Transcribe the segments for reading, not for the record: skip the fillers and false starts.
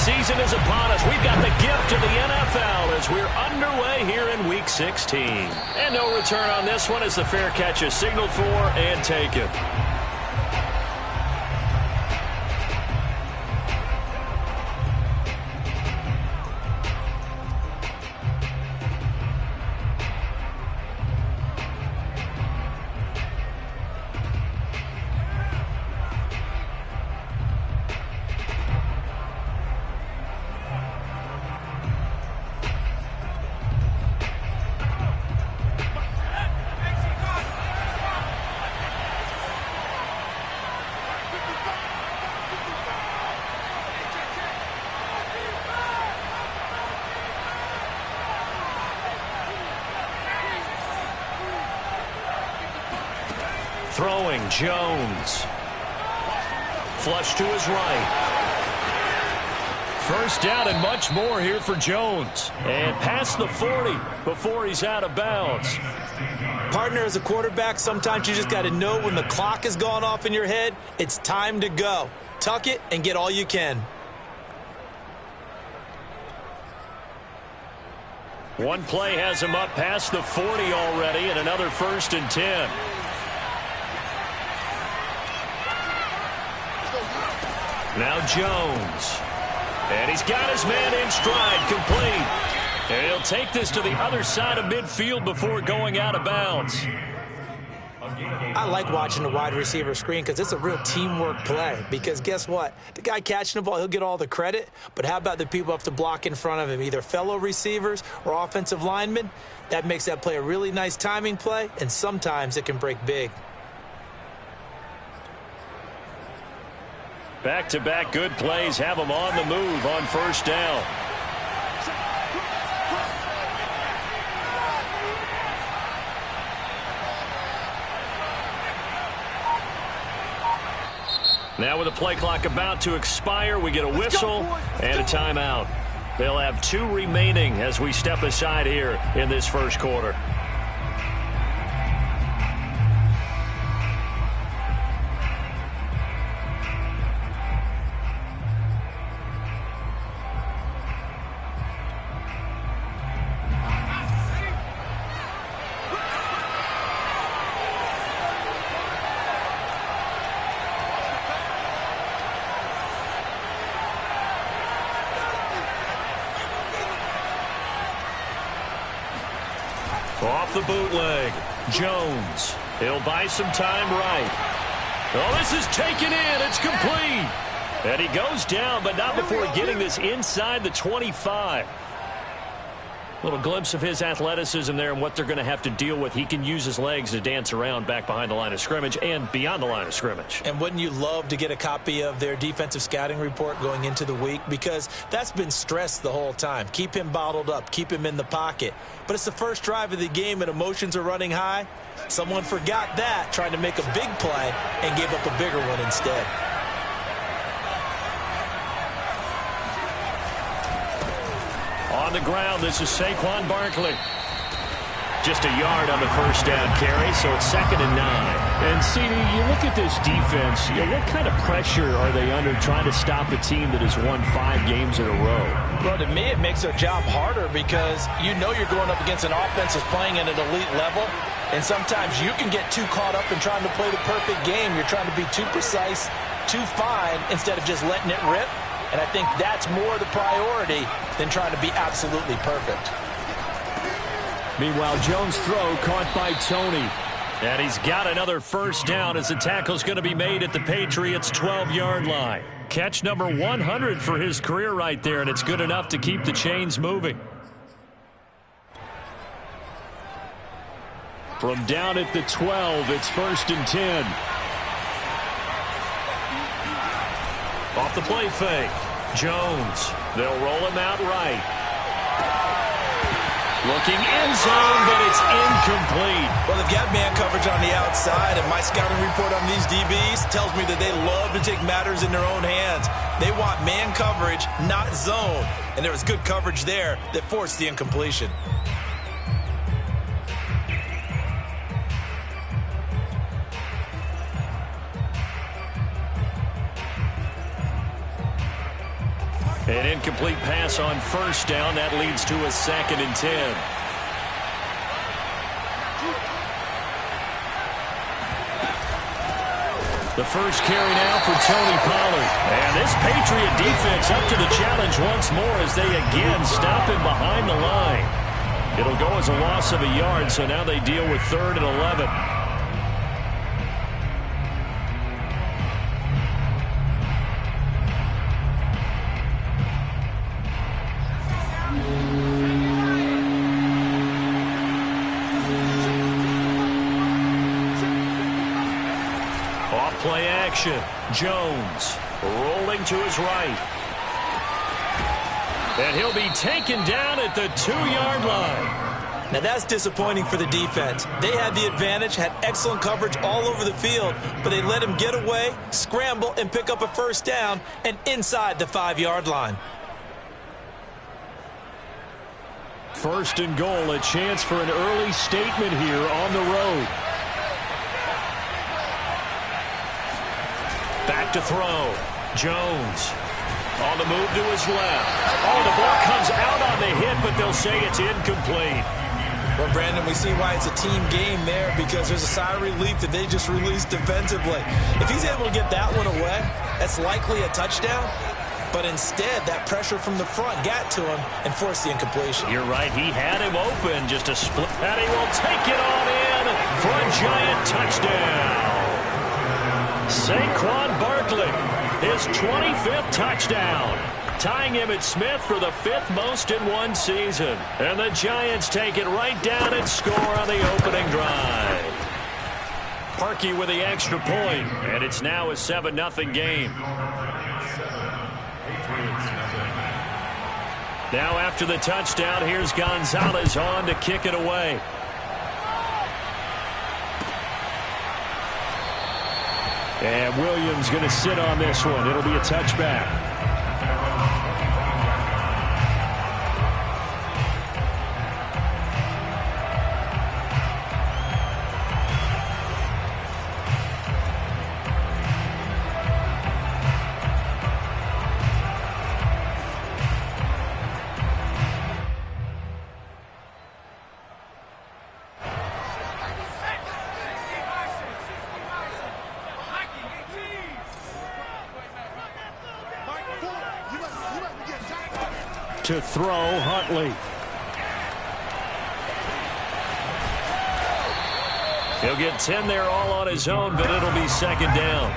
season is upon us. We've got the gift of the NFL as we're underway here in Week 16. And no return on this one as the fair catch is signaled for and taken. Throwing, Jones. Flush to his right. First down and much more here for Jones. And past the 40 before he's out of bounds. Partner, as a quarterback, sometimes you just got to know when the clock has gone off in your head, it's time to go. Tuck it and get all you can. One play has him up past the 40 already, and another 1st and 10. Now Jones. And he's got his man in stride, complete. And he'll take this to the other side of midfield before going out of bounds. I like watching the wide receiver screen because it's a real teamwork play. Because guess what? The guy catching the ball, he'll get all the credit. But how about the people up to block in front of him, either fellow receivers or offensive linemen? That makes that play a really nice timing play, and sometimes it can break big. Back-to-back good plays have him on the move on 1st down. Now with the play clock about to expire, we get a whistle and a timeout. They'll have 2 remaining as we step aside here in this first quarter. Off the bootleg, Jones. He'll buy some time right. Oh, this is taken in. It's complete. And he goes down, but not before getting this inside the 25. Little glimpse of his athleticism there and what they're going to have to deal with. He can use his legs to dance around back behind the line of scrimmage and beyond the line of scrimmage. And wouldn't you love to get a copy of their defensive scouting report going into the week? Because that's been stressed the whole time. Keep him bottled up. Keep him in the pocket. But it's the first drive of the game and emotions are running high. Someone forgot that, trying to make a big play and gave up a bigger one instead. On the ground, this is Saquon Barkley. Just a yard on the 1st down carry, so it's 2nd and 9. And, CD, you look at this defense, what kind of pressure are they under trying to stop a team that has won 5 games in a row? Well, to me, it makes their job harder because you know you're going up against an offense that's playing at an elite level, and sometimes you can get too caught up in trying to play the perfect game. You're trying to be too precise, too fine, instead of just letting it rip. And I think that's more the priority than trying to be absolutely perfect. Meanwhile, Jones' throw caught by Tony. And he's got another 1st down as the tackle's going to be made at the Patriots' 12-yard line. Catch number 100 for his career right there, and it's good enough to keep the chains moving. From down at the 12, it's 1st and 10. Off the play fake. Jones. They'll roll him out right. Looking end zone, but it's incomplete. Well, they've got man coverage on the outside, and my scouting report on these DBs tells me that they love to take matters in their own hands. They want man coverage, not zone. And there was good coverage there that forced the incompletion. An incomplete pass on first down. That leads to a 2nd and 10. The first carry now for Tony Pollard. And this Patriot defense up to the challenge once more as they again stop him behind the line. It'll go as a loss of a yard, so now they deal with 3rd and 11. Play action. Jones rolling to his right. And he'll be taken down at the 2-yard line. Now that's disappointing for the defense. They had the advantage, had excellent coverage all over the field, but they let him get away, scramble, and pick up a first down and inside the 5-yard line. 1st and goal, a chance for an early statement here on the road. Back to throw. Jones on the move to his left. Oh, the ball comes out on the hit, but they'll say it's incomplete. Well, Brandon, we see why it's a team game there, because there's a sigh of relief that they just released defensively. If he's able to get that one away, that's likely a touchdown. But instead, that pressure from the front got to him and forced the incompletion. You're right. He had him open, just a split. And he will take it on in for a giant touchdown. Saquon Barkley, his 25th touchdown, tying him at Smith for the 5th most in one season. And the Giants take it right down and score on the opening drive. Parkey with the extra point, and it's now a 7-0 game. Now after the touchdown, here's Gonzalez on to kick it away. And Williams going to sit on this one. It'll be a touchback. To throw, Huntley. He'll get 10 there all on his own, but it'll be 2nd down.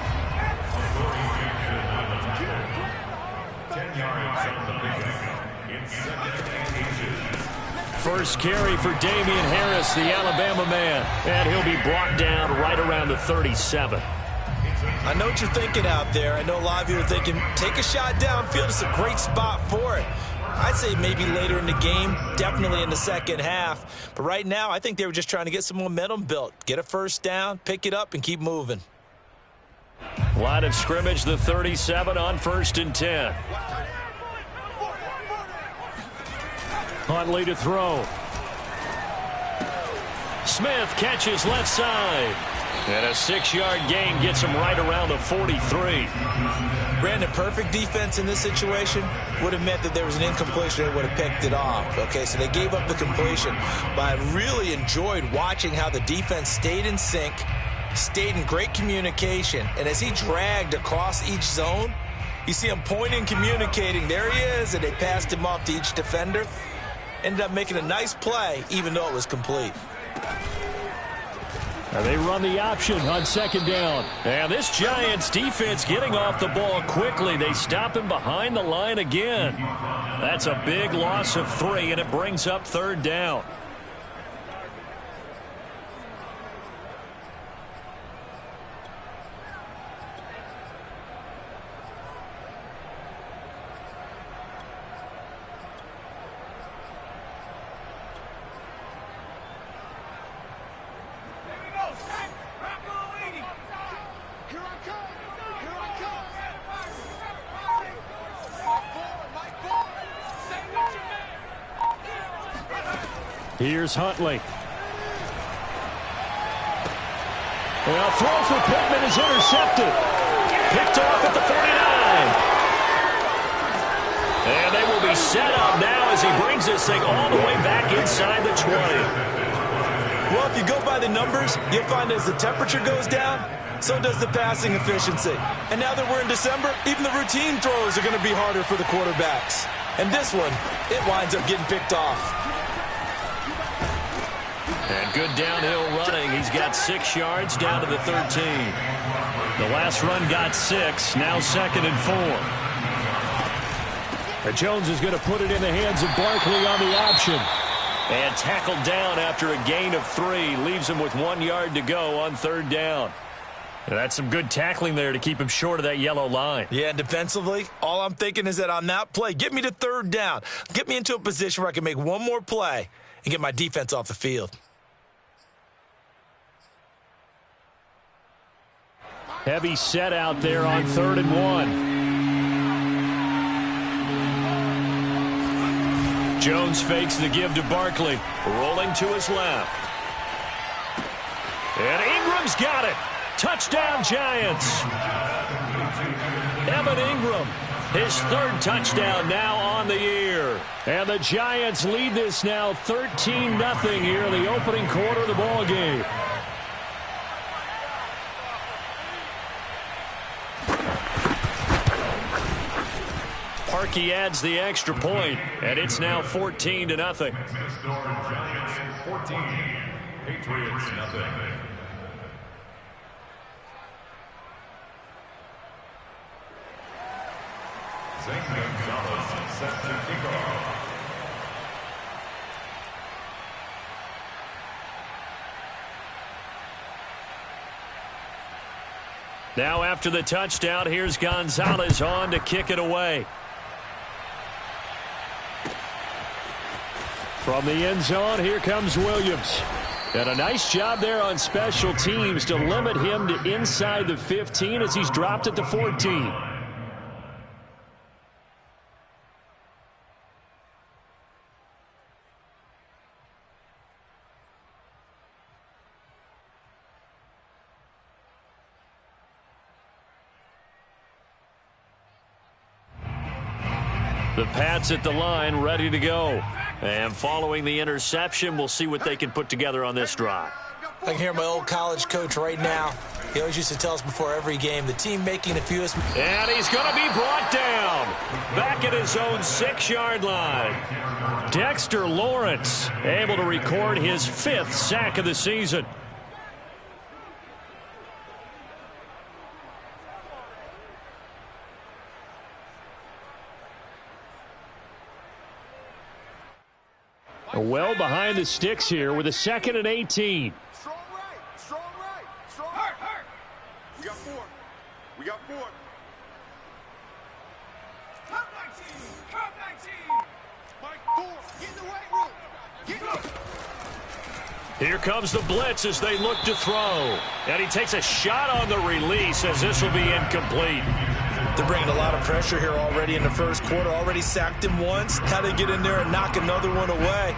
First carry for Damian Harris, the Alabama man, and he'll be brought down right around the 37. I know what you're thinking out there. I know a lot of you are thinking, take a shot downfield. It's a great spot for it. I'd say maybe later in the game, definitely in the second half. But right now, I think they were just trying to get some momentum built. Get a first down, pick it up, and keep moving. Line of scrimmage, the 37 on 1st and 10. Huntley to throw. Smith catches left side. And a 6-yard gain gets him right around the 43. Brandon, perfect defense in this situation would have meant that there was an incompletion. They would have picked it off. Okay, so they gave up the completion. But I really enjoyed watching how the defense stayed in sync, stayed in great communication. And as he dragged across each zone, you see him pointing, communicating. There he is, and they passed him off to each defender. Ended up making a nice play, even though it was complete. They run the option on 2nd down. And this Giants defense getting off the ball quickly. They stop him behind the line again. That's a big loss of 3, and it brings up 3rd down. Here's Huntley. Well, throw for Pittman is intercepted. Picked off at the 49. And they will be set up now as he brings this thing all the way back inside the 20. Well, if you go by the numbers, you'll find as the temperature goes down, so does the passing efficiency. And now that we're in December, even the routine throws are going to be harder for the quarterbacks. And this one, it winds up getting picked off. And good downhill running. He's got 6 yards down to the 13. The last run got 6, now 2nd and 4. And Jones is going to put it in the hands of Barkley on the option. And tackled down after a gain of 3. Leaves him with 1 yard to go on 3rd down. And that's some good tackling there to keep him short of that yellow line. Yeah, and defensively, all I'm thinking is that on that play, get me to 3rd down. Get me into a position where I can make one more play and get my defense off the field. Heavy set out there on 3rd and 1. Jones fakes the give to Barkley. Rolling to his left. And Ingram's got it. Touchdown, Giants. Evan Ingram, his 3rd touchdown now on the year. And the Giants lead this now 13-0 here in the opening quarter of the ball game. Parkey adds the extra point, and it's now 14-0. Giants 14, Patriots 0. Zane Gonzalez set to kick off. Now after the touchdown, here's Gonzalez on to kick it away. From the end zone, here comes Williams. And a nice job there on special teams to limit him to inside the 15 as he's dropped it to 14. The Pats at the line, ready to go. And following the interception, we'll see what they can put together on this drive. I can hear my old college coach right now. He always used to tell us before every game, the team making the fewest. And he's going to be brought down. Back at his own 6-yard line. Dexter Lawrence able to record his 5th sack of the season. Well behind the sticks here with a 2nd and 18. Strong right, strong right, strong right. Hurt. We got 4. We got 4. Come 19, come 19. Mike 4, get in the weight room. Get in. Here comes the blitz as they look to throw. And he takes a shot on the release as this will be incomplete. They're bringing a lot of pressure here already in the first quarter. Already sacked him once. How to get in there and knock another one away.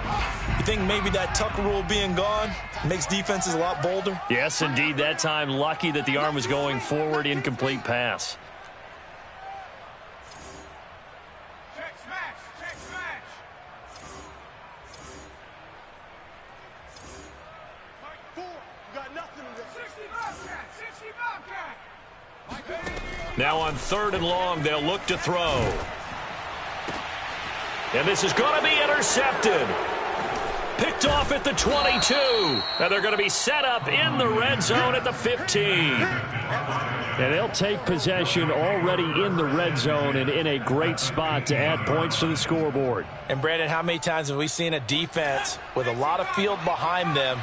You think maybe that Tucker rule being gone makes defenses a lot bolder? Yes, indeed. That time lucky that the arm was going forward. Incomplete pass. Check smash, check smash. Mike 4, you got nothing in there. 60 Bobcat, 60 Bobcat. Mike 8. Now on 3rd and long, they'll look to throw. And this is going to be intercepted. Picked off at the 22. And they're going to be set up in the red zone at the 15. And they'll take possession already in the red zone and in a great spot to add points to the scoreboard. And Brandon, how many times have we seen a defense with a lot of field behind them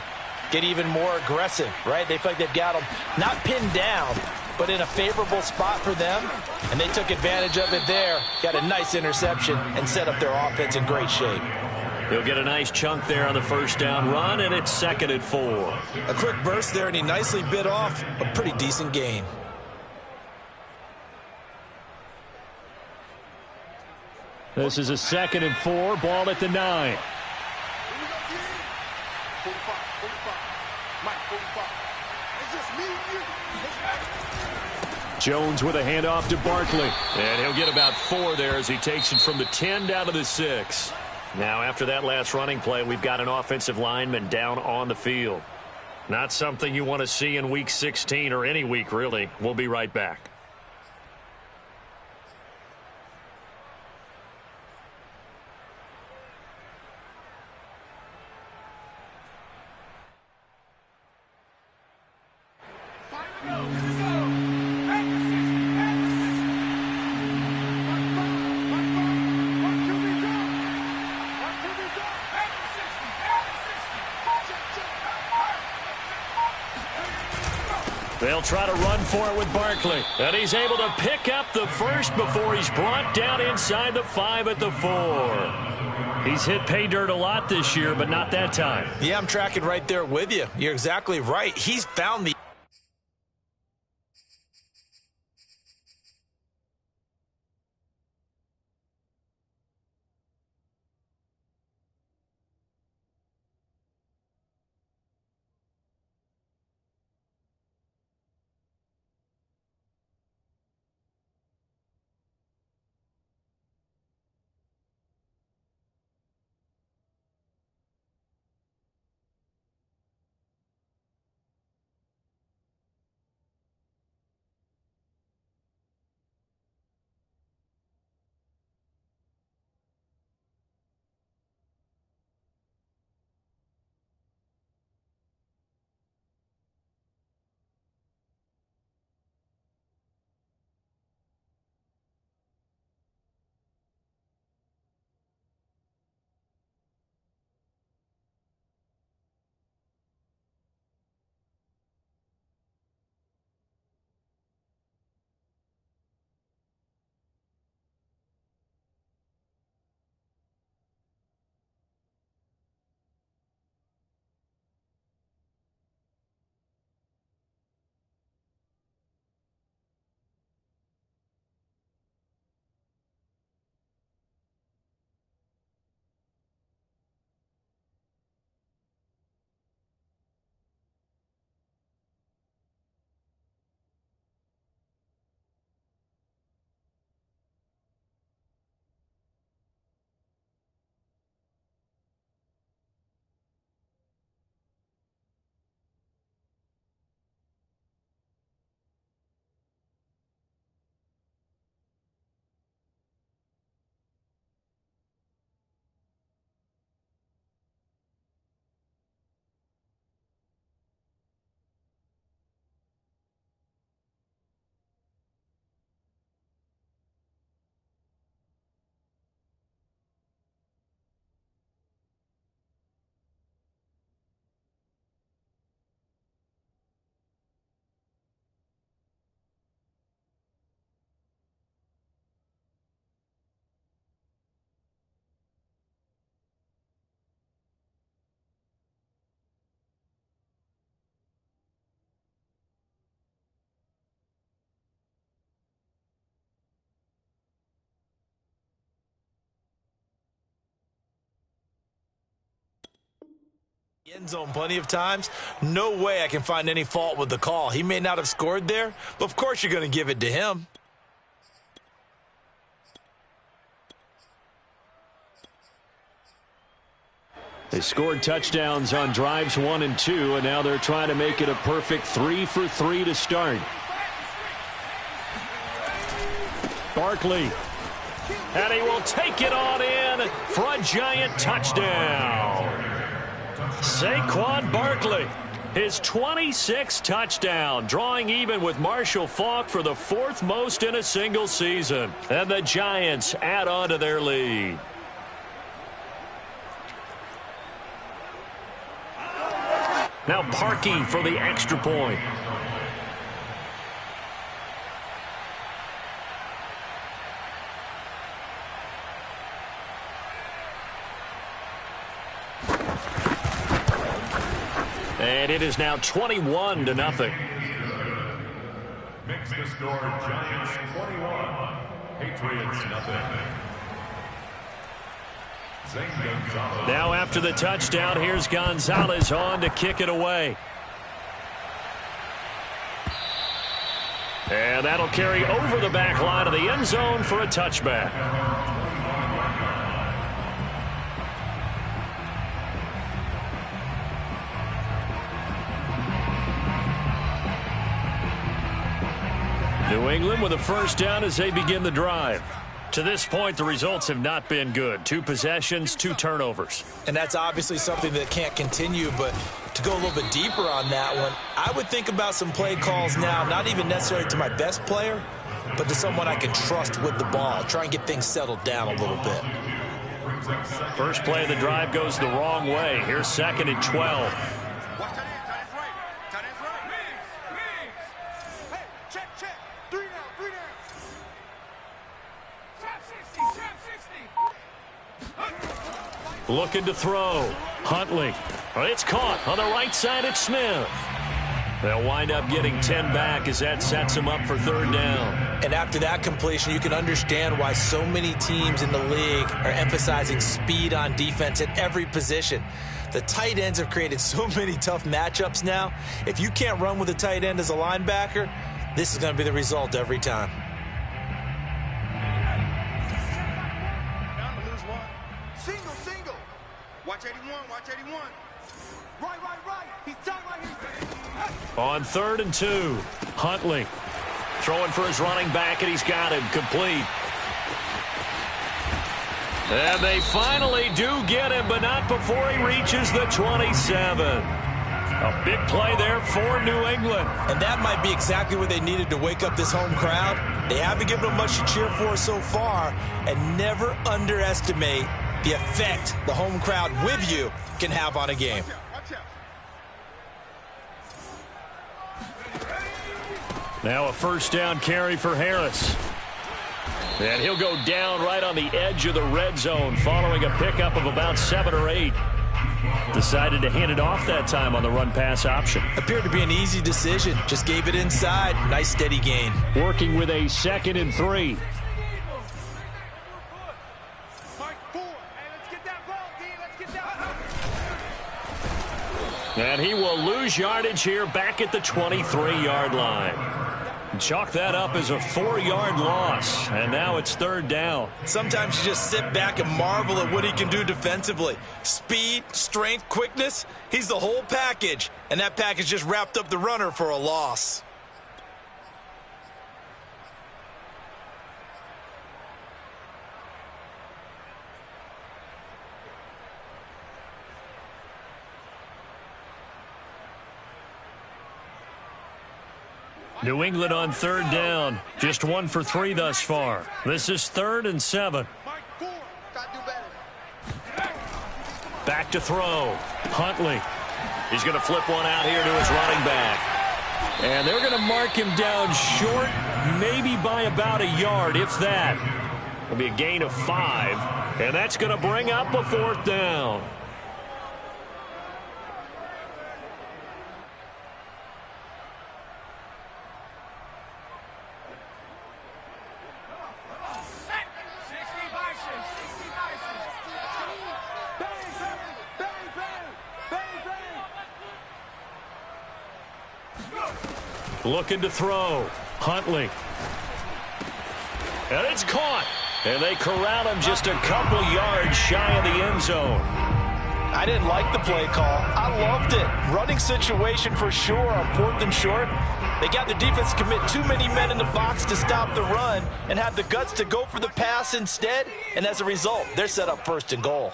get even more aggressive, right? They feel like they've got them not pinned down, but in a favorable spot for them, and they took advantage of it there, got a nice interception, and set up their offense in great shape. He'll get a nice chunk there on the 1st down run, and it's 2nd and 4. A quick burst there, and he nicely bit off a pretty decent gain. This is a 2nd and 4, ball at the 9. 45. Mike 45. It's just me and you. Jones with a handoff to Barkley. And he'll get about 4 there as he takes it from the 10 down to the 6. Now, after that last running play, we've got an offensive lineman down on the field. Not something you want to see in Week 16 or any week, really. We'll be right back. They'll try to run for it with Barkley. And he's able to pick up the first before he's brought down inside the 5 at the 4. He's hit pay dirt a lot this year, but not that time. Yeah, I'm tracking right there with you. You're exactly right. He's found the end zone plenty of times. No way I can find any fault with the call. He may not have scored there, but of course you're going to give it to him. They scored touchdowns on drives 1 and 2, and now they're trying to make it a perfect 3 for 3 to start. Barkley. And he will take it on in for a giant touchdown. Saquon Barkley, his 26th touchdown, drawing even with Marshall Faulk for the 4th most in a single season. And the Giants add on to their lead. Now Parkey for the extra point. And it is now 21-0. Makes the score Giants 21, Patriots nothing. Now after the touchdown, here's Gonzalez on to kick it away. And that'll carry over the back line of the end zone for a touchback. New England with a first down as they begin the drive. To this point, the results have not been good. 2 possessions, 2 turnovers. And that's obviously something that can't continue, but to go a little bit deeper on that one, I would think about some play calls now, not even necessarily to my best player, but to someone I can trust with the ball. Try and get things settled down a little bit. First play of the drive goes the wrong way. Here's 2nd and 12. Looking to throw. Huntley. It's caught on the right side. It's Smith. They'll wind up getting 10 back as that sets them up for 3rd down. And after that completion, you can understand why so many teams in the league are emphasizing speed on defense at every position. The tight ends have created so many tough matchups now. If you can't run with a tight end as a linebacker, this is going to be the result every time. Watch 81, watch 81. Right. He's tight right here. On 3rd and 2, Huntley throwing for his running back, and he's got him complete. And they finally do get him, but not before he reaches the 27. A big play there for New England. And that might be exactly what they needed to wake up this home crowd. They haven't given them much to cheer for so far, and never underestimate the effect the home crowd with you can have on a game. Now a first down carry for Harris. And he'll go down right on the edge of the red zone following a pickup of about 7 or 8. Decided to hand it off that time on the run-pass option. Appeared to be an easy decision. Just gave it inside. Nice steady gain. Working with a 2nd and 3. And he will lose yardage here back at the 23-yard line. Chalk that up as a 4-yard loss, and now it's 3rd down. Sometimes you just sit back and marvel at what he can do defensively. Speed, strength, quickness, he's the whole package, and that package just wrapped up the runner for a loss. New England on 3rd down. Just 1 for 3 thus far. This is 3rd and 7. Back to throw. Huntley. He's going to flip one out here to his running back. And they're going to mark him down short, maybe by about a yard, if that. It'll be a gain of 5, and that's going to bring up a 4th down. Looking to throw. Huntley. And it's caught. And they corral him just a couple yards shy of the end zone. I didn't like the play call. I loved it. Running situation for sure on 4th and short. They got the defense to commit too many men in the box to stop the run and have the guts to go for the pass instead. And as a result, they're set up 1st and goal.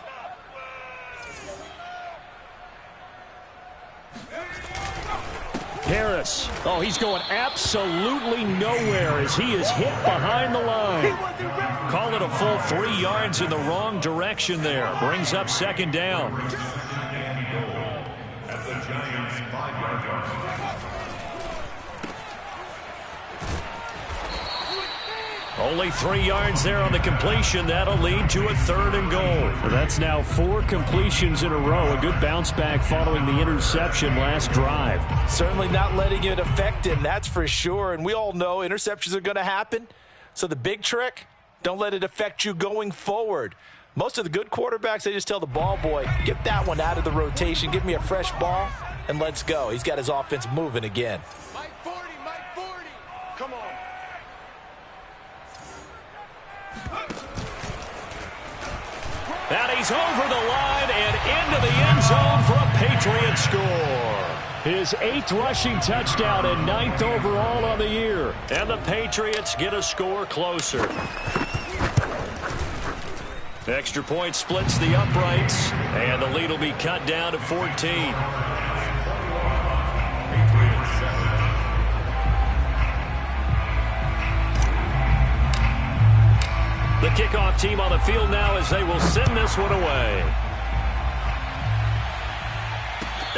Harris. Oh, he's going absolutely nowhere as he is hit behind the line. Call it a full 3 yards in the wrong direction there. Brings up 2nd down. At the Giants' 5-yard line. Only 3 yards there on the completion. That'll lead to a 3rd and goal. That's now 4 completions in a row. A good bounce back following the interception last drive. Certainly not letting it affect him, that's for sure. And we all know interceptions are going to happen. So the big trick, don't let it affect you going forward. Most of the good quarterbacks, they just tell the ball boy, get that one out of the rotation, give me a fresh ball, and let's go. He's got his offense moving again. Mike 40, Mike 40. Come on. And he's over the line and into the end zone for a Patriot score. His 8th rushing touchdown and 9th overall on the year. And the Patriots get a score closer. Extra point splits the uprights, and the lead will be cut down to 14. The kickoff team on the field now as they will send this one away.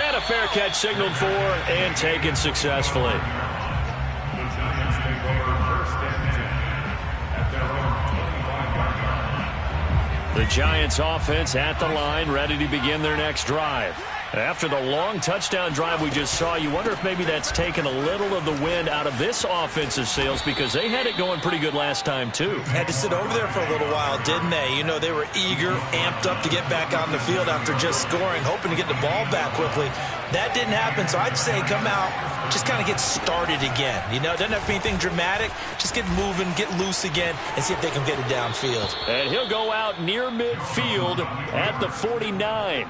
And a fair catch signaled for and taken successfully. The Giants take over 1st and 10 at their own 25-yard line. The Giants offense at the line, ready to begin their next drive. After the long touchdown drive we just saw, you wonder if maybe that's taken a little of the wind out of this offensive sails, because they had it going pretty good last time too. Had to sit over there for a little while, didn't they? You know, they were eager, amped up to get back on the field after just scoring, hoping to get the ball back quickly. That didn't happen, so I'd say come out, just kind of get started again. You know, it doesn't have to be anything dramatic. Just get moving, get loose again, and see if they can get it downfield. And he'll go out near midfield at the 49.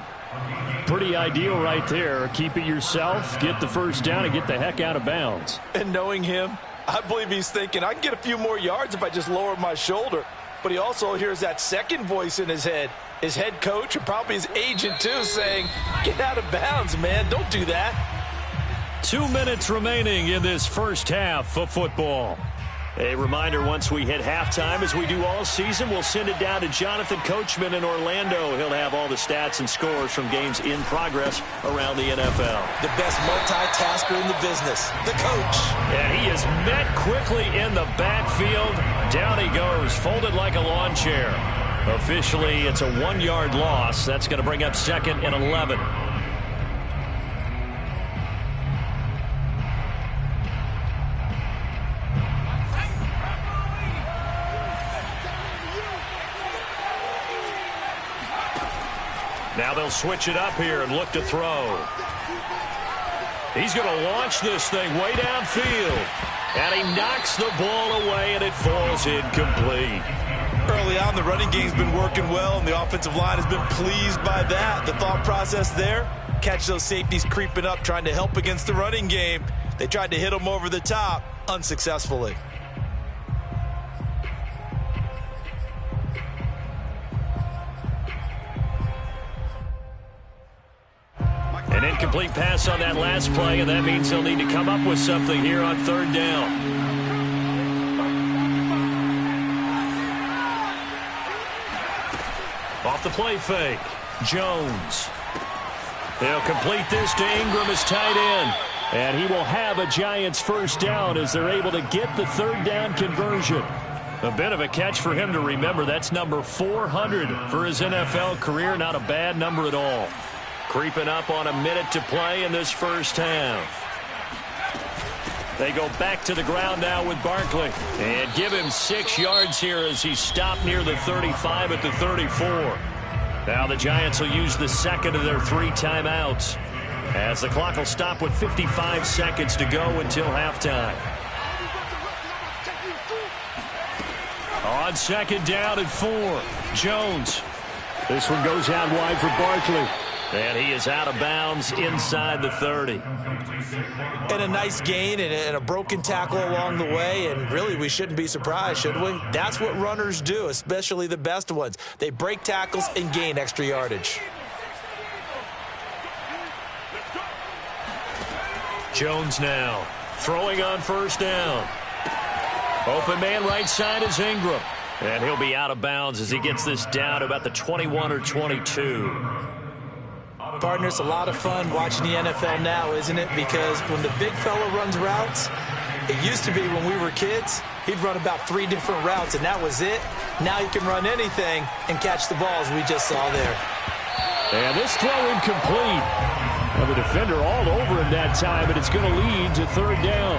Pretty ideal right there. Keep it yourself, get the first down, and get the heck out of bounds. And knowing him, I believe he's thinking, I can get a few more yards if I just lower my shoulder. But he also hears that second voice in his head coach, and probably his agent too, saying, get out of bounds, man. Don't do that. 2 minutes remaining in this first half of football. A reminder, once we hit halftime, as we do all season, we'll send it down to Jonathan Coachman in Orlando. He'll have all the stats and scores from games in progress around the NFL. The best multitasker in the business, the coach. And he is met quickly in the backfield. Down he goes, folded like a lawn chair. Officially, it's a 1-yard loss. That's going to bring up 2nd and 11. Now they'll switch it up here and look to throw. He's going to launch this thing way downfield. And he knocks the ball away, and it falls incomplete. Early on, the running game's been working well, and the offensive line has been pleased by that. The thought process there, catch those safeties creeping up, trying to help against the running game. They tried to hit them over the top, unsuccessfully. An incomplete pass on that last play, and that means they'll need to come up with something here on 3rd down. Off the play fake, Jones. They'll complete this to Ingram as tight end. And he will have a Giants first down as they're able to get the 3rd down conversion. A bit of a catch for him to remember. That's number 400 for his NFL career. Not a bad number at all. Creeping up on a minute to play in this first half. They go back to the ground now with Barkley. And give him 6 yards here as he's stopped near the 35 at the 34. Now the Giants will use the second of their 3 timeouts, as the clock will stop with 55 seconds to go until halftime. On 2nd down and 4, Jones. This one goes out wide for Barkley. And he is out of bounds inside the 30. And a nice gain and a broken tackle along the way, and really we shouldn't be surprised, should we? That's what runners do, especially the best ones. They break tackles and gain extra yardage. Jones now throwing on 1st down. Open man right side is Ingram. And he'll be out of bounds as he gets this down to about the 21 or 22. Partner, it's a lot of fun watching the NFL now, isn't it? Because when the big fella runs routes, it used to be when we were kids, he'd run about 3 different routes, and that was it. Now he can run anything and catch the balls we just saw there. And this throw incomplete. Well, the defender all over him that time, but it's going to lead to 3rd down.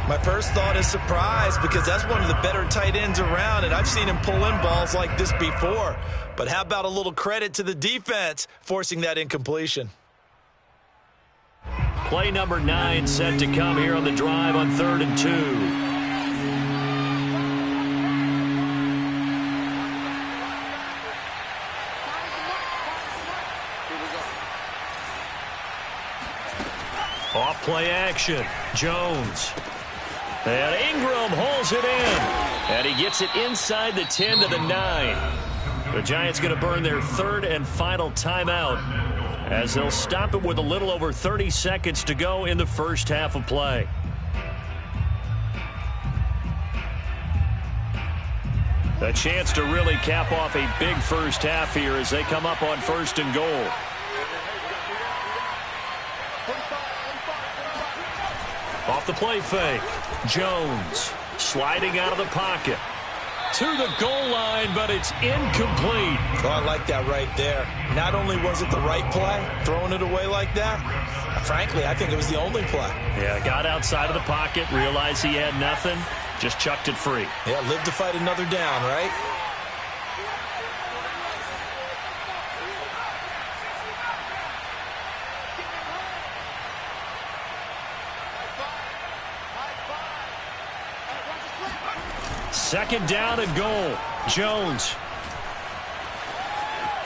My first thought is surprise, because that's one of the better tight ends around, and I've seen him pull in balls like this before. But how about a little credit to the defense forcing that incompletion? Play number 9 set to come here on the drive on 3rd and 2. Off play action. Jones. And Ingram holds it in. And he gets it inside the 10 to the 9. The Giants going to burn their 3rd and final timeout as they'll stop it with a little over 30 seconds to go in the first half of play. A chance to really cap off a big first half here as they come up on 1st and goal. Off the play fake. Jones sliding out of the pocket. To the goal line, but it's incomplete. Oh, I like that right there. Not only was it the right play, throwing it away like that, frankly, I think it was the only play. Yeah, got outside of the pocket, realized he had nothing, just chucked it free. Yeah, live to fight another down, right? Second down and goal. Jones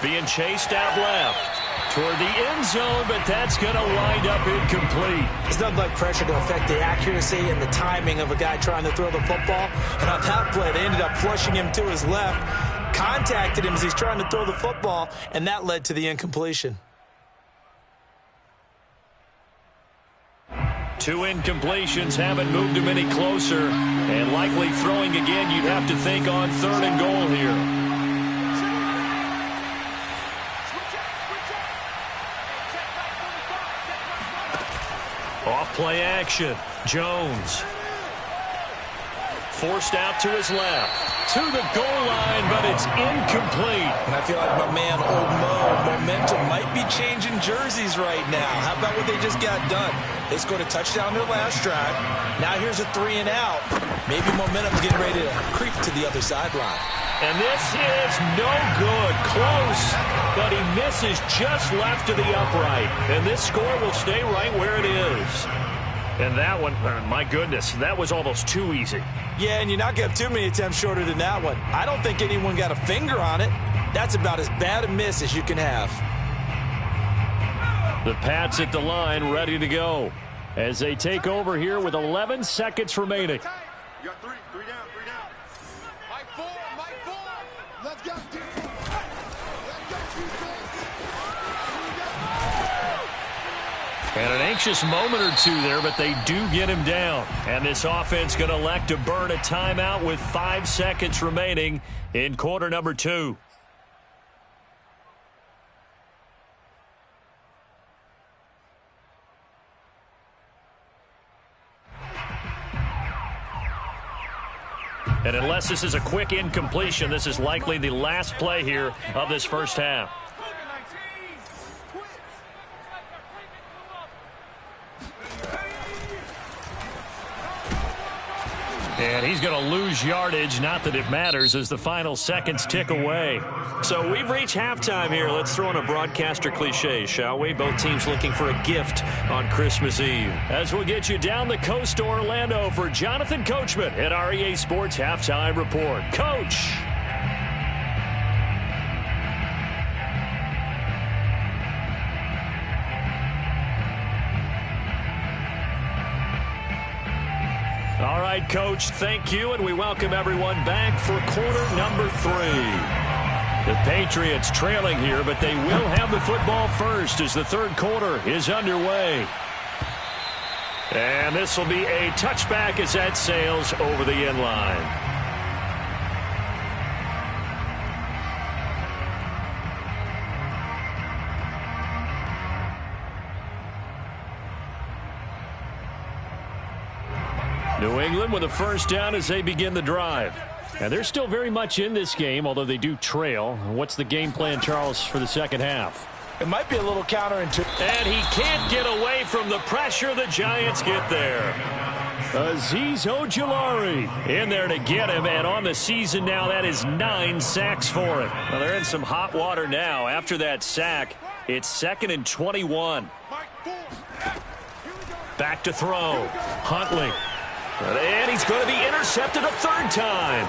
being chased out left toward the end zone, but that's going to wind up incomplete. It's nothing like pressure to affect the accuracy and the timing of a guy trying to throw the football. And on that play, they ended up flushing him to his left, contacted him as he's trying to throw the football, and that led to the incompletion. 2 incompletions haven't moved him any closer, and likely throwing again, you'd have to think, on 3rd and goal here. Off play action. Jones forced out to his left. To the goal line, but it's incomplete. And I feel like my man, Old Mo, momentum might be changing jerseys right now. How about what they just got done? They scored a touchdown their last drive. Now here's a 3 and out. Maybe momentum's getting ready to creep to the other sideline. And this is no good. Close, but he misses just left of the upright. And this score will stay right where it is. And that one, my goodness, that was almost too easy. Yeah, and you're not going to have too many attempts shorter than that one. I don't think anyone got a finger on it. That's about as bad a miss as you can have. The Pats at the line, ready to go as they take over here with 11 seconds remaining. You got 3 down, 3 down. Mike 4, Mike 4. Let's go, defense. Let's go, defense. And an anxious moment or two there, but they do get him down. And this offense going to elect to burn a timeout with 5 seconds remaining in quarter number 2. And unless this is a quick incompletion, this is likely the last play here of this first half. And he's going to lose yardage, not that it matters, as the final seconds tick away. So we've reached halftime here. Let's throw in a broadcaster cliche, shall we? Both teams looking for a gift on Christmas Eve. As we'll get you down the coast to Orlando for Jonathan Coachman at REA Sports Halftime Report. Coach! All right, Coach, thank you, and we welcome everyone back for quarter number 3. The Patriots trailing here, but they will have the football first as the third quarter is underway. And this will be a touchback as that sails over the end line. New England with a first down as they begin the drive. And they're still very much in this game, although they do trail. What's the game plan, Charles, for the second half? It might be a little counterintuitive. And he can't get away from the pressure. The Giants get there. Azeez Ojulari in there to get him. And on the season now, that is 9 sacks for him. Well, they're in some hot water now. After that sack, it's 2nd and 21. Mike 4. Back to throw. Huntley. And he's going to be intercepted a third time.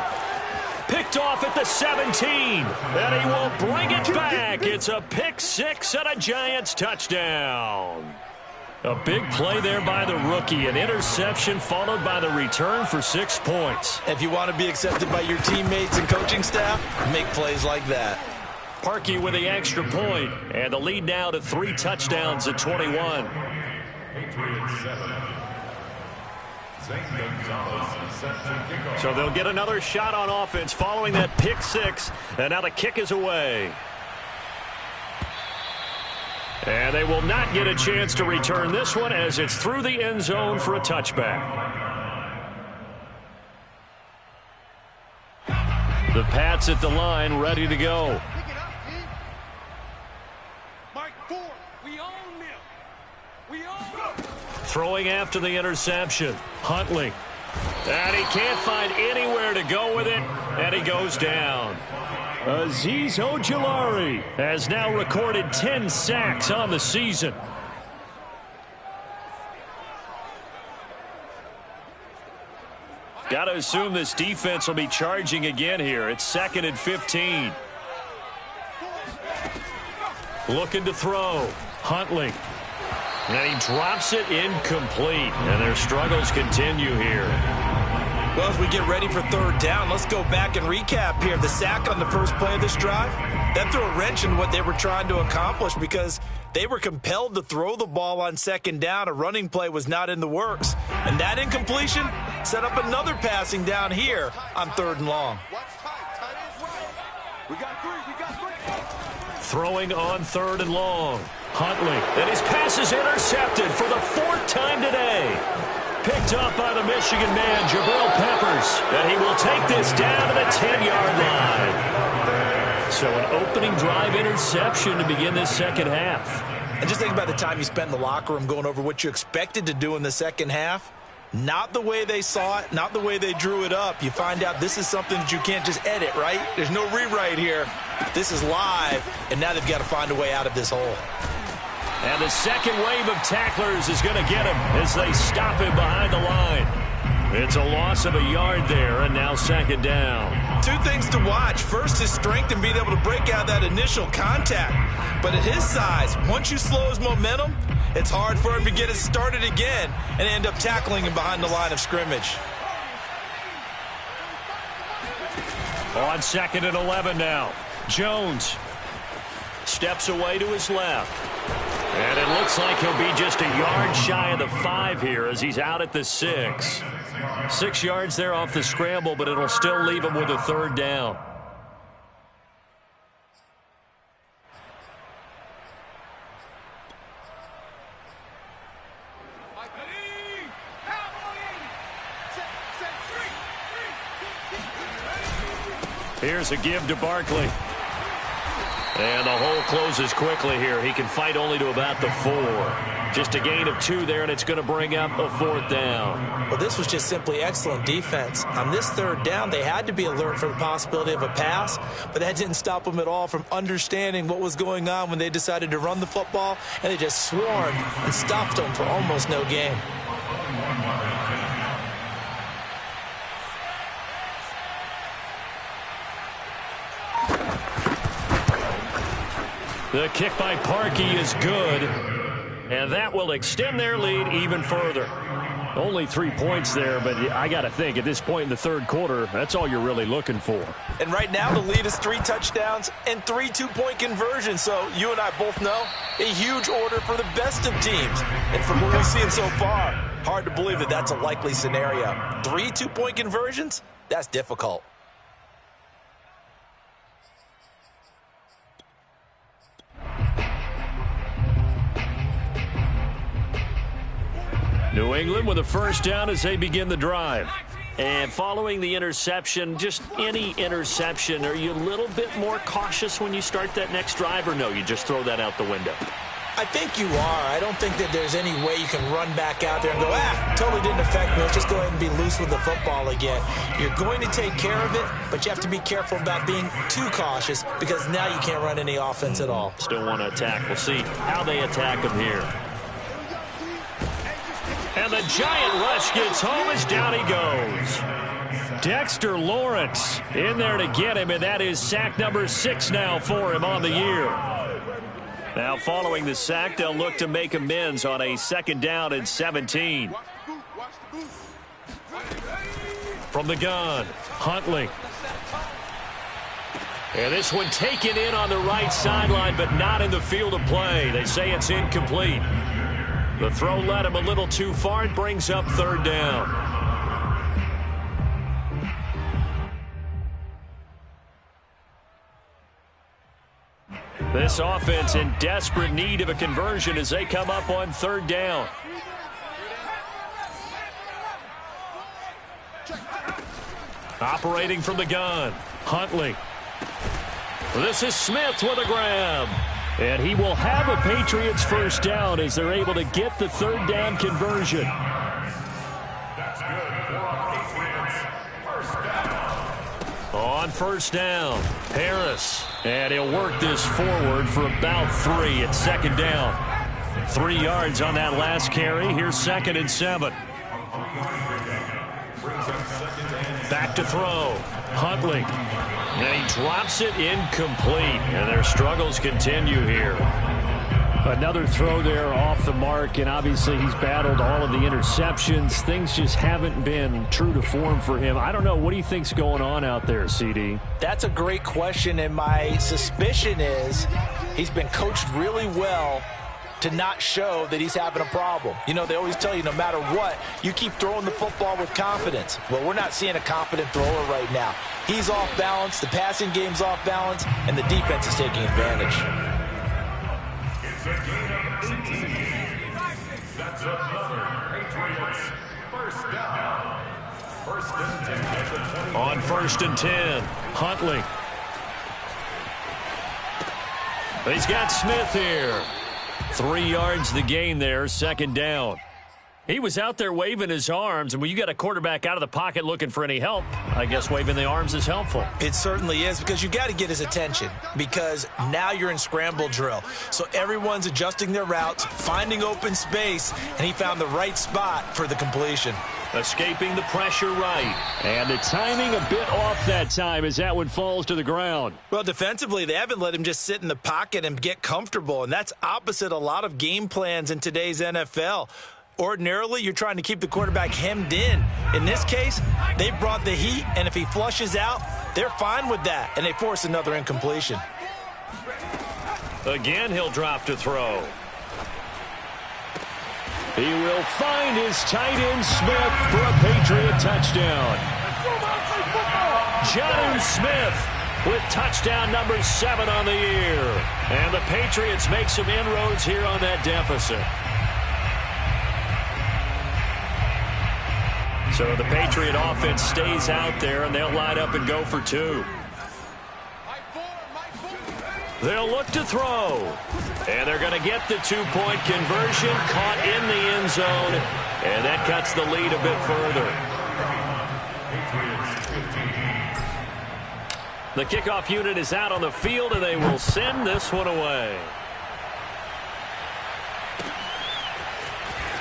Picked off at the 17. And he will bring it back. It's a pick six and a Giants touchdown. A big play there by the rookie. An interception followed by the return for 6 points. If you want to be accepted by your teammates and coaching staff, make plays like that. Parkey with the extra point. And the lead now to 3 touchdowns at 21. Patriots 7. Zane Gonzalez set to kick off. So they'll get another shot on offense following that pick six. And now the kick is away. And they will not get a chance to return this one as it's through the end zone for a touchback. The Pats at the line, ready to go. Pick it up, team. Mike 4. We own them. We own them. Throwing after the interception. Huntley. And he can't find anywhere to go with it. And he goes down. Azeez Ojulari has now recorded 10 sacks on the season. Got to assume this defense will be charging again here. It's 2nd and 15. Looking to throw. Huntley. And he drops it incomplete. And their struggles continue here. Well, as we get ready for third down, let's go back and recap here. The sack on the first play of this drive, that threw a wrench in what they were trying to accomplish because they were compelled to throw the ball on second down. A running play was not in the works. And that incompletion set up another passing down here on 3rd and long. Watch tight. Tight is right. We got 3. We got 3. Throwing on 3rd and long. Huntley. And his pass is intercepted for the 4th time today. Picked up by the Michigan man, Jabril Peppers. And he will take this down to the 10-yard line. So an opening drive interception to begin this second half. And just think about the time you spent in the locker room going over what you expected to do in the second half. Not the way they saw it, not the way they drew it up. You find out this is something that you can't just edit, right? There's no rewrite here. This is live, and now they've got to find a way out of this hole. And the second wave of tacklers is going to get him as they stop him behind the line. It's a loss of a yard there, and now 2nd down. 2 things to watch. First, his strength and being able to break out that initial contact. But at his size, once you slow his momentum, it's hard for him to get it started again and end up tackling him behind the line of scrimmage. On 2nd and 11 now. Jones steps away to his left. And it looks like he'll be just a yard shy of the 5 here as he's out at the 6. 6 yards there off the scramble, but it'll still leave him with a 3rd down. Here's a give to Barkley. And the hole closes quickly here. He can fight only to about the 4. Just a gain of 2 there, and it's going to bring up a 4th down. Well, this was just simply excellent defense. On this 3rd down, they had to be alert for the possibility of a pass, but that didn't stop them at all from understanding what was going on when they decided to run the football, and they just swarmed and stopped them for almost no gain. The kick by Parkey is good, and that will extend their lead even further. Only 3 points there, but I got to think at this point in the 3rd quarter, that's all you're really looking for. And right now the lead is 3 touchdowns and 3 two-point conversions. So you and I both know a huge order for the best of teams. And from what we've seen so far, hard to believe that that's a likely scenario. 3 two-point conversions? That's difficult. New England with a 1st down as they begin the drive. And following the interception, just any interception, are you a little bit more cautious when you start that next drive, or no, you just throw that out the window? I think you are. I don't think that there's any way you can run back out there and go, totally didn't affect me. Let's just go ahead and be loose with the football again. You're going to take care of it, but you have to be careful about being too cautious because now you can't run any offense at all. Still want to attack. We'll see how they attack them here. Here we go, team. Hey, just And the giant rush gets home as down he goes. Dexter Lawrence in there to get him, and that is sack number 6 now for him on the year. Now following the sack, they'll look to make amends on a 2nd down and 17. From the gun, Huntley. And this one taken in on the right sideline, but not in the field of play. They say it's incomplete. The throw led him a little too far. It brings up 3rd down. This offense in desperate need of a conversion as they come up on 3rd down. Operating from the gun, Huntley. This is Smith with a grab. And he will have a Patriots 1st down as they're able to get the 3rd down conversion. That's good for Patriots. 1st down. On 1st down, Harris. And he'll work this forward for about 3 at 2nd down. 3 yards on that last carry. Here's 2nd and 7. Back to throw. Huntley. And he drops it incomplete. And their struggles continue here. Another throw there off the mark, and obviously he's battled all of the interceptions. Things just haven't been true to form for him. I don't know. What do you think's going on out there, CD? That's a great question, and my suspicion is he's been coached really well to not show that he's having a problem. You know, they always tell you no matter what, you keep throwing the football with confidence. Well, we're not seeing a confident thrower right now. He's off balance, the passing game's off balance, and the defense is taking advantage. It's a gain of 18. That's another Patriots 1st down. 1st and 10 at the 20. On 1st and 10, Huntley. He's got Smith here. 3 yards the gain there, 2nd down. He was out there waving his arms, and when you got a quarterback out of the pocket looking for any help, I guess waving the arms is helpful. It certainly is, because you got to get his attention, because now you're in scramble drill. So everyone's adjusting their routes, finding open space, and he found the right spot for the completion. Escaping the pressure right. And the timing a bit off that time as that one falls to the ground. Well, defensively, they haven't let him just sit in the pocket and get comfortable, and that's opposite a lot of game plans in today's NFL. Ordinarily, you're trying to keep the quarterback hemmed in. In this case, they brought the heat, and if he flushes out, they're fine with that, and they force another incompletion. Again, he'll drop to throw. He will find his tight end Smith for a Patriot touchdown. John Smith with touchdown number 7 on the year. And the Patriots make some inroads here on that deficit. So the Patriot offense stays out there, and they'll line up and go for 2. They'll look to throw. And they're going to get the 2-point conversion, caught in the end zone. And that cuts the lead a bit further. The kickoff unit is out on the field, and they will send this one away.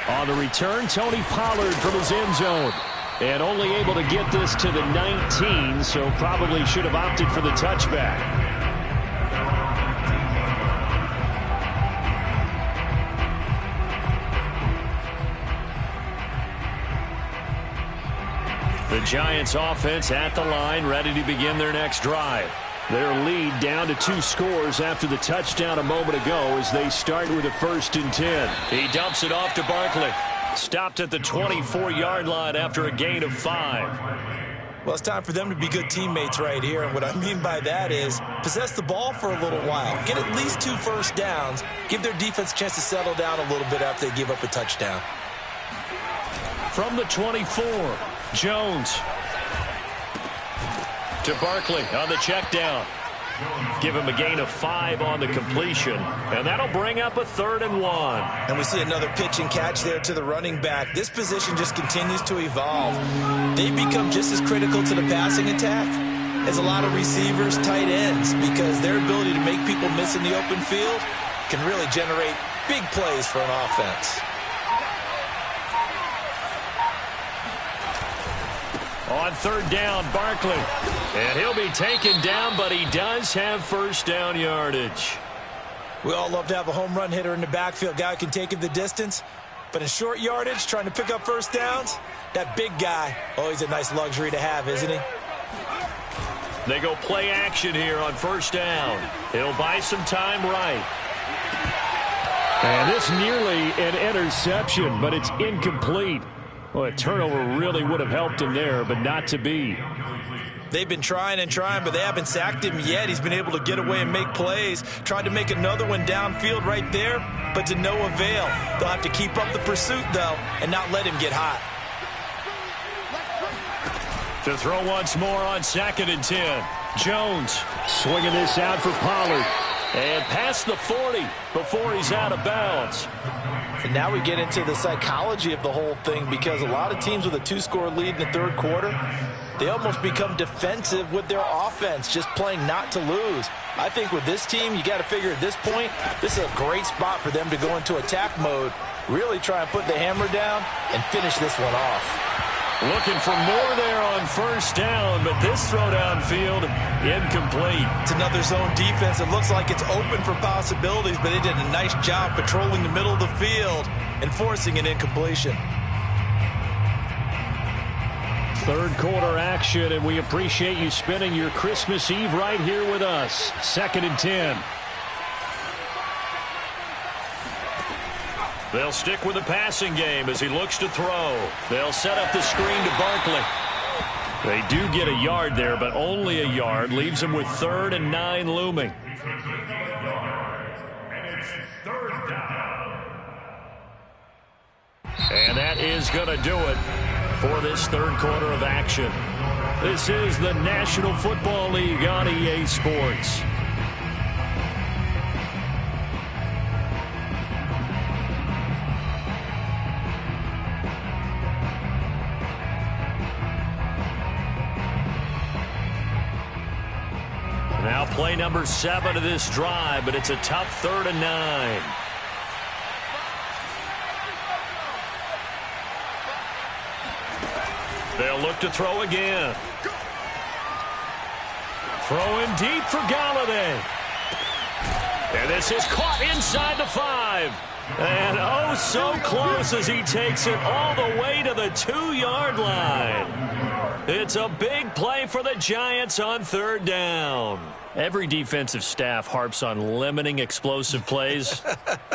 On the return, Tony Pollard from his end zone. And only able to get this to the 19, so probably should have opted for the touchback. The Giants offense at the line, ready to begin their next drive. Their lead down to 2 scores after the touchdown a moment ago as they start with a 1st and 10. He dumps it off to Barkley. Stopped at the 24-yard line after a gain of 5. Well, it's time for them to be good teammates right here. And what I mean by that is possess the ball for a little while. Get at least 2 first downs. Give their defense a chance to settle down a little bit after they give up a touchdown. From the 24, Jones. To Barkley on the check down. Give him a gain of 5 on the completion. And that'll bring up a 3rd and 1. And we see another pitch and catch there to the running back. This position just continues to evolve. They become just as critical to the passing attack as a lot of receivers, tight ends, because their ability to make people miss in the open field can really generate big plays for an offense. On third down, Barkley. And he'll be taken down, but he does have first down yardage. We all love to have a home run hitter in the backfield, guy who can take it the distance. But in short yardage, trying to pick up first downs, that big guy, always a nice luxury to have, isn't he? They go play action here on first down. He'll buy some time right. And this nearly an interception, but it's incomplete. Well, a turnover really would have helped him there, but not to be. They've been trying and trying, but they haven't sacked him yet. He's been able to get away and make plays. Tried to make another one downfield right there, but to no avail. They'll have to keep up the pursuit, though, and not let him get hot. To throw once more on 2nd and 10. Jones Swinging this out for Pollard. and past the 40 before he's out of bounds. And now we get into the psychology of the whole thing, because a lot of teams with a 2-score lead in the third quarter, they almost become defensive with their offense, just playing not to lose. I think with this team, you got to figure at this point, this is a great spot for them to go into attack mode, really try and put the hammer down and finish this one off. Looking for more there on first down, but this throw downfield incomplete. It's another zone defense. It looks like it's open for possibilities, but they did a nice job patrolling the middle of the field and forcing an incompletion. Third quarter action, and we appreciate you spending your Christmas Eve right here with us. 2nd and 10. They'll stick with the passing game as he looks to throw. They'll set up the screen to Barkley. They do get a yard there, but only a yard. Leaves them with 3rd and 9 looming. And that is going to do it for this third quarter of action. This is the National Football League on EA Sports. Now play number 7 of this drive, but it's a tough 3rd and 9. They'll look to throw again. Throwing deep for Galladay. And this is caught inside the 5. And oh, so close as he takes it all the way to the 2-yard line. It's a big play for the Giants on 3rd down. Every defensive staff harps on limiting explosive plays.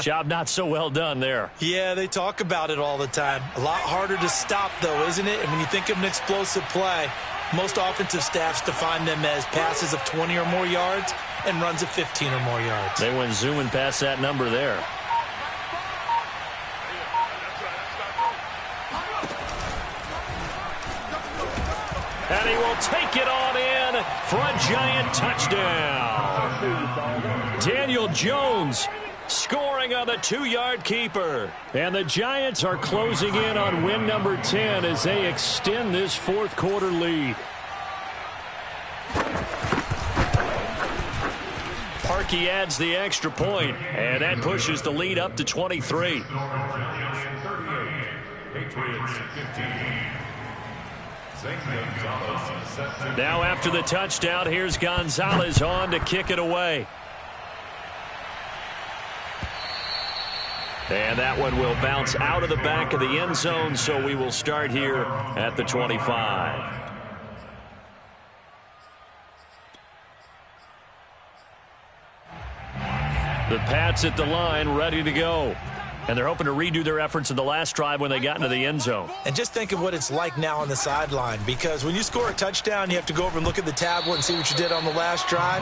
Job not so well done there. Yeah, they talk about it all the time. A lot harder to stop, though, isn't it? And when you think of an explosive play, most offensive staffs define them as passes of 20 or more yards and runs of 15 or more yards. They went zooming past that number there. And he will take it on in for a Giant touchdown. Daniel Jones scoring on the 2-yard keeper. And the Giants are closing in on win number 10 as they extend this fourth quarter lead. Parkey adds the extra point, and that pushes the lead up to 23. Now after the touchdown, here's Gonzalez on to kick it away. And that one will bounce out of the back of the end zone, so we will start here at the 25. The Pats at the line, ready to go. And they're hoping to redo their efforts in the last drive when they got into the end zone. And just think of what it's like now on the sideline, because when you score a touchdown, you have to go over and look at the tablet and see what you did on the last drive.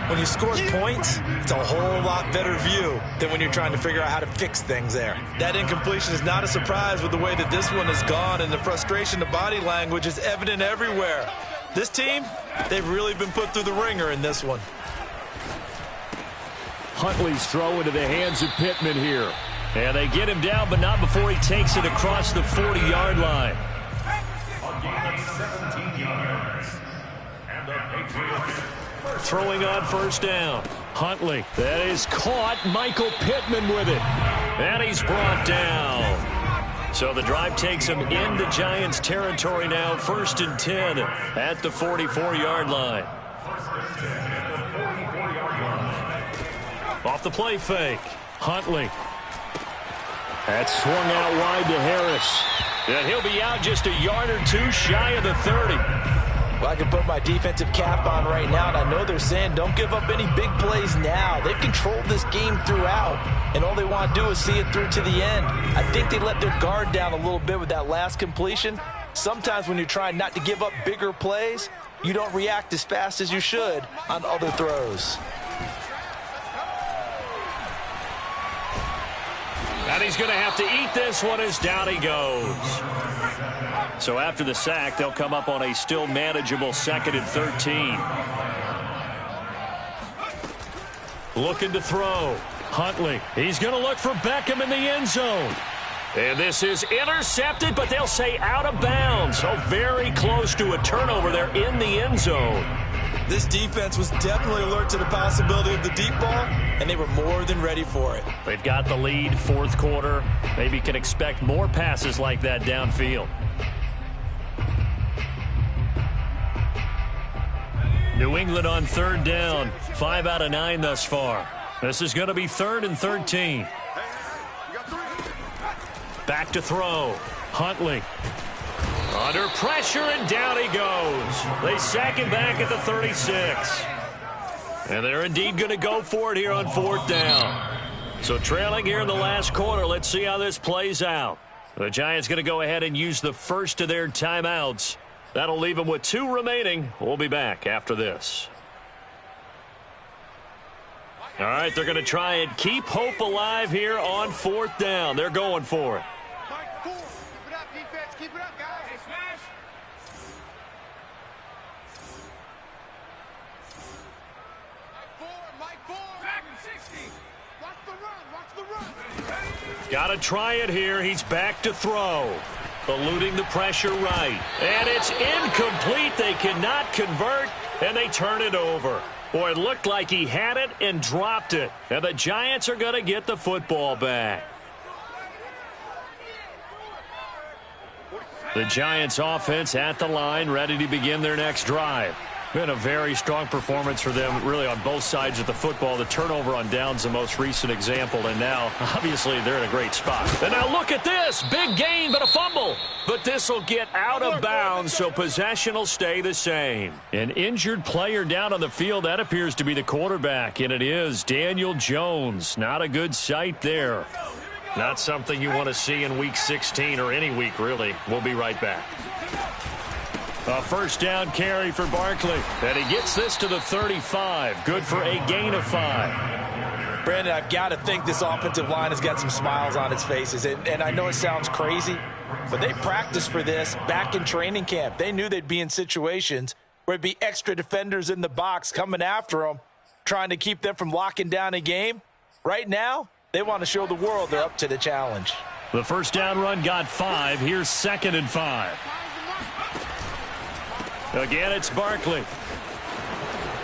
When you score points, it's a whole lot better view than when you're trying to figure out how to fix things there. That incompletion is not a surprise with the way that this one has gone, and the frustration, the body language is evident everywhere. This team, they've really been put through the ringer in this one. Huntley's throw into the hands of Pittman here. And they get him down, but not before he takes it across the 40-yard line. Throwing on first down. Huntley. That is caught. Michael Pittman with it. And he's brought down. So the drive takes them into Giants territory now. 1st and 10 at the 44-yard line. Off the play fake. Huntley. That's swung out wide to Harris. And he'll be out just a yard or two shy of the 30. Well, I can put my defensive cap on right now, and I know they're saying don't give up any big plays now. They've controlled this game throughout, and all they want to do is see it through to the end. I think they let their guard down a little bit with that last completion. Sometimes when you're trying not to give up bigger plays, you don't react as fast as you should on other throws. And he's going to have to eat this one as down he goes. So after the sack, they'll come up on a still manageable 2nd and 13. Looking to throw. Huntley. He's going to look for Beckham in the end zone. And this is intercepted, but they'll say out of bounds. So very close to a turnover there in the end zone. This defense was definitely alert to the possibility of the deep ball, and they were more than ready for it. They've got the lead, 4th quarter. Maybe can expect more passes like that downfield. New England on 3rd down. 5 out of 9 thus far. This is going to be 3rd and 13. Back to throw. Huntley. Under pressure, and down he goes. They sack him back at the 36. And they're indeed going to go for it here on 4th down. So trailing here in the last quarter. Let's see how this plays out. The Giants going to go ahead and use the first of their timeouts. That'll leave them with 2 remaining. We'll be back after this. All right, they're going to try and keep hope alive here on 4th down. They're going for it. Got to try it here. He's back to throw. Eluding the pressure right. And it's incomplete. They cannot convert, and they turn it over. Boy, it looked like he had it and dropped it. And the Giants are going to get the football back. The Giants offense at the line, ready to begin their next drive. Been a very strong performance for them, really, on both sides of the football. The turnover on downs, the most recent example, and now, obviously, they're in a great spot. And now look at this. Big gain, but a fumble. But this will get out of bounds, so possession will stay the same. An injured player down on the field. That appears to be the quarterback, and it is Daniel Jones. Not a good sight there. Not something you want to see in Week 16 or any week, really. We'll be right back. A 1st down carry for Barkley. And he gets this to the 35. Good for a gain of 5. Brandon, I've got to think this offensive line has got some smiles on its faces. And I know it sounds crazy, but they practiced for this back in training camp. They knew they'd be in situations where there'd be extra defenders in the box coming after them, trying to keep them from locking down a game. Right now, they want to show the world they're up to the challenge. The 1st down run got 5. Here's 2nd and 5. Again, it's Barkley.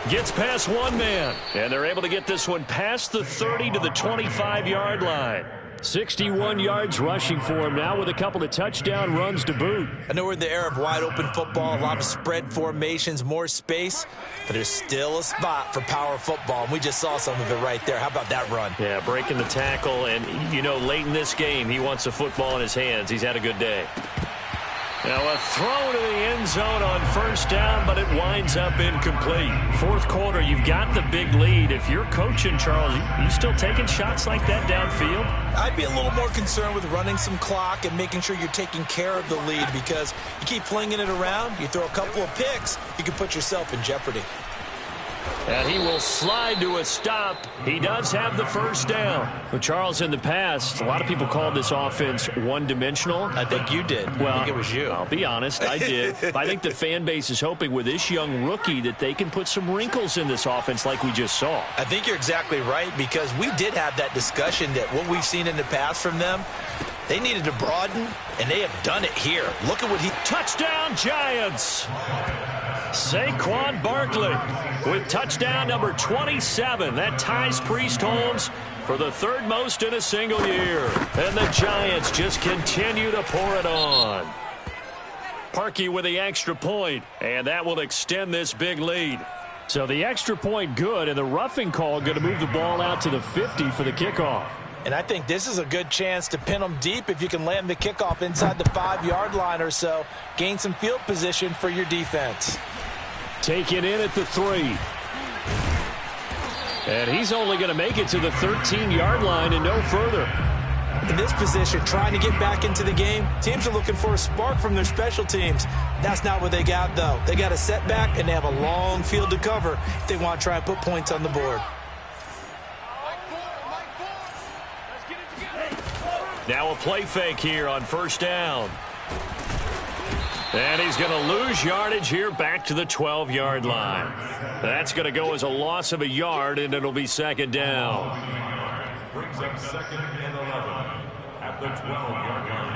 Gets past one man. And they're able to get this one past the 30 to the 25-yard line. 61 yards rushing for him now with a couple of touchdown runs to boot. I know we're in the era of wide-open football, a lot of spread formations, more space, but there's still a spot for power football, and we just saw some of it right there. How about that run? Yeah, breaking the tackle, and, you know, late in this game, he wants the football in his hands. He's had a good day. Now a throw to the end zone on 1st down, but it winds up incomplete. 4th quarter, you've got the big lead. If you're coaching, Charles, you still taking shots like that downfield? I'd be a little more concerned with running some clock and making sure you're taking care of the lead, because you keep flinging it around, you throw a couple of picks, you can put yourself in jeopardy. And he will slide to a stop. He does have the 1st down. Well, Charles, in the past, a lot of people called this offense one-dimensional. I think you did. Well, I think it was you. I'll be honest, I did. I think the fan base is hoping with this young rookie that they can put some wrinkles in this offense like we just saw. I think you're exactly right, because we did have that discussion that what we've seen in the past from them, they needed to broaden, and they have done it here. Look at what he... Touchdown, Giants! Saquon Barkley with touchdown number 27. That ties Priest Holmes for the third most in a single year. And the Giants just continue to pour it on. Parkey with the extra point, and that will extend this big lead. So the extra point good, and the roughing call going to move the ball out to the 50 for the kickoff. And I think this is a good chance to pin them deep if you can land the kickoff inside the 5-yard line or so. Gain some field position for your defense. Taken in at the 3. And he's only going to make it to the 13-yard line and no further. In this position, trying to get back into the game, teams are looking for a spark from their special teams. That's not what they got, though. They got a setback, and they have a long field to cover if they want to try and put points on the board. Now a play fake here on first down. And he's going to lose yardage here back to the 12-yard line. That's going to go as a loss of a yard, and it'll be second down. Brings up second and 11 at the 12-yard line.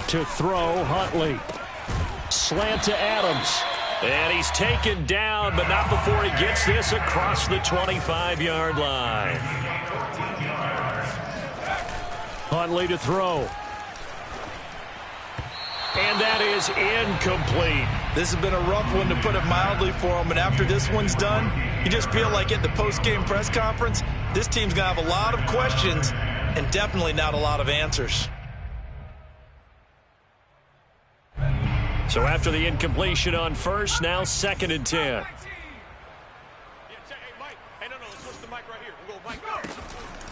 To throw, Huntley. Slant to Adams. And he's taken down, but not before he gets this across the 25-yard line. Huntley to throw. And that is incomplete. This has been a rough one, to put it mildly, for him. And after this one's done, you just feel like at the post-game press conference, this team's going to have a lot of questions and definitely not a lot of answers. So after the incompletion on first, now second and 10.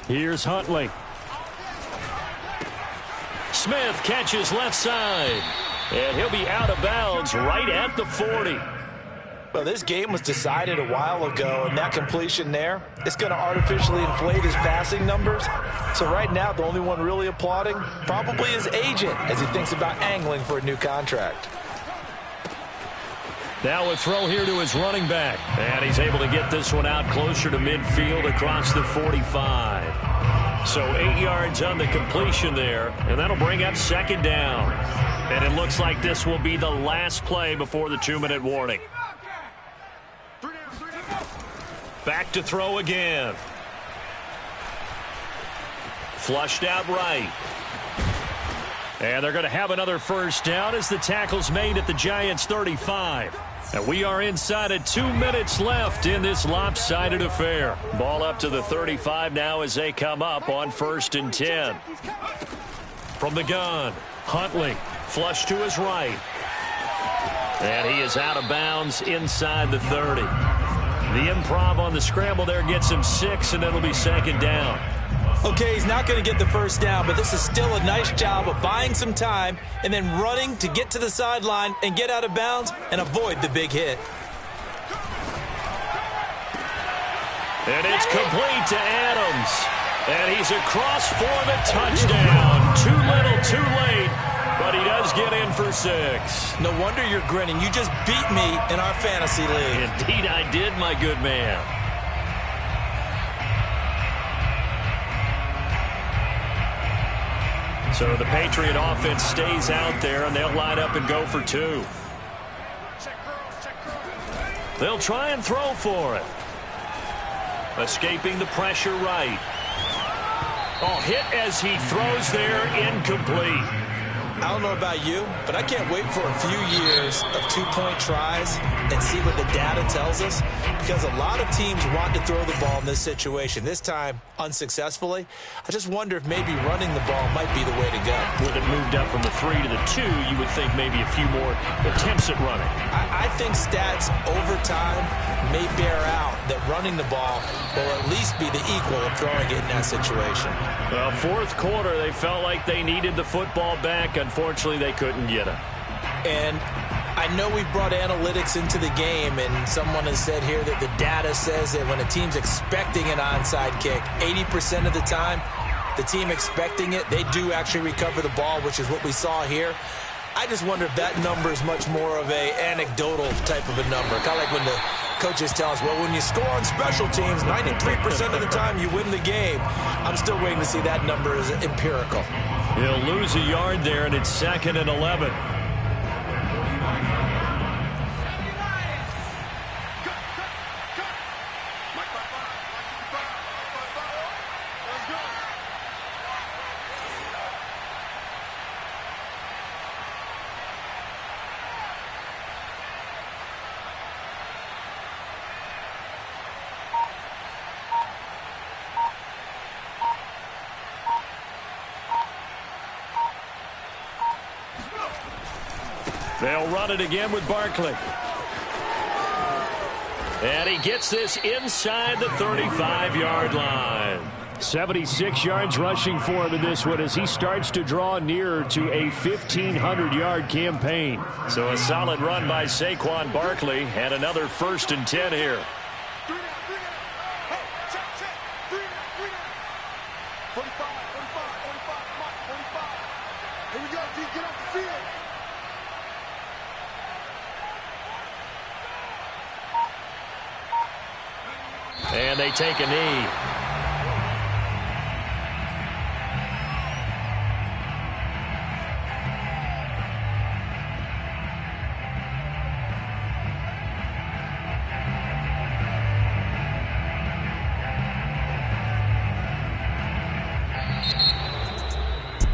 Here's Huntley. Smith catches left side. And he'll be out of bounds right at the 40. Well, this game was decided a while ago, and that completion there, it's going to artificially inflate his passing numbers. So right now, the only one really applauding probably his agent as he thinks about angling for a new contract. Now a throw here to his running back. And he's able to get this one out closer to midfield across the 45. So 8 yards on the completion there, and that'll bring up second down. And it looks like this will be the last play before the 2-minute warning. Back to throw again. Flushed out right. And they're going to have another first down as the tackle's made at the Giants' 35. And we are inside of 2 minutes left in this lopsided affair. Ball up to the 35 now as they come up on first and 10. From the gun, Huntley, flush to his right. And he is out of bounds inside the 30. The improv on the scramble there gets him 6, and it'll be second down. Okay, he's not going to get the first down, but this is still a nice job of buying some time and then running to get to the sideline and get out of bounds and avoid the big hit. And it's complete to Adams. And he's across for the touchdown. Too little, too late, but he does get in for 6. No wonder you're grinning. You just beat me in our fantasy league. Indeed I did, my good man. So the Patriot offense stays out there, and they'll line up and go for 2. They'll try and throw for it. Escaping the pressure right. Oh, hit as he throws there, incomplete. I don't know about you, but I can't wait for a few years of 2-point tries and see what the data tells us, because a lot of teams want to throw the ball in this situation. This time, unsuccessfully. I just wonder if maybe running the ball might be the way to go. With it moved up from the 3 to the 2, you would think maybe a few more attempts at running. I think stats over time may bear out that running the ball will at least be the equal of throwing it in that situation. Well, fourth quarter, they felt like they needed the football back. Unfortunately, they couldn't get it. And I know we've brought analytics into the game, and someone has said here that the data says that when a team's expecting an onside kick, 80% of the time, the team expecting it, they do actually recover the ball, which is what we saw here. I just wonder if that number is much more of a anecdotal type of a number. Kind of like when the coaches tell us, well, when you score on special teams, 93% of the time you win the game. I'm still waiting to see that number is empirical. He'll lose a yard there, and it's second and 11. They'll run it again with Barkley. And he gets this inside the 35-yard line. 76 yards rushing for him in this one as he starts to draw nearer to a 1,500-yard campaign. So a solid run by Saquon Barkley and another 1st and 10 here. 45, come on, 45. Here we go, D, get off the field. And they take a knee.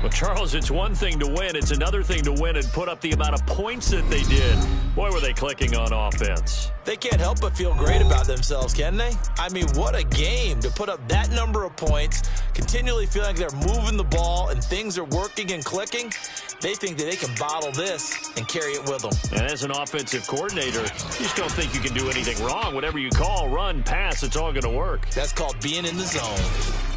Well, Charles, it's one thing to win. It's another thing to win and put up the amount of points that they did. Boy, were they clicking on offense. They can't help but feel great about themselves, can they? I mean, what a game to put up that number of points, continually feeling like they're moving the ball and things are working and clicking. They think that they can bottle this and carry it with them. And as an offensive coordinator, you just don't think you can do anything wrong. Whatever you call, run, pass, it's all going to work. That's called being in the zone.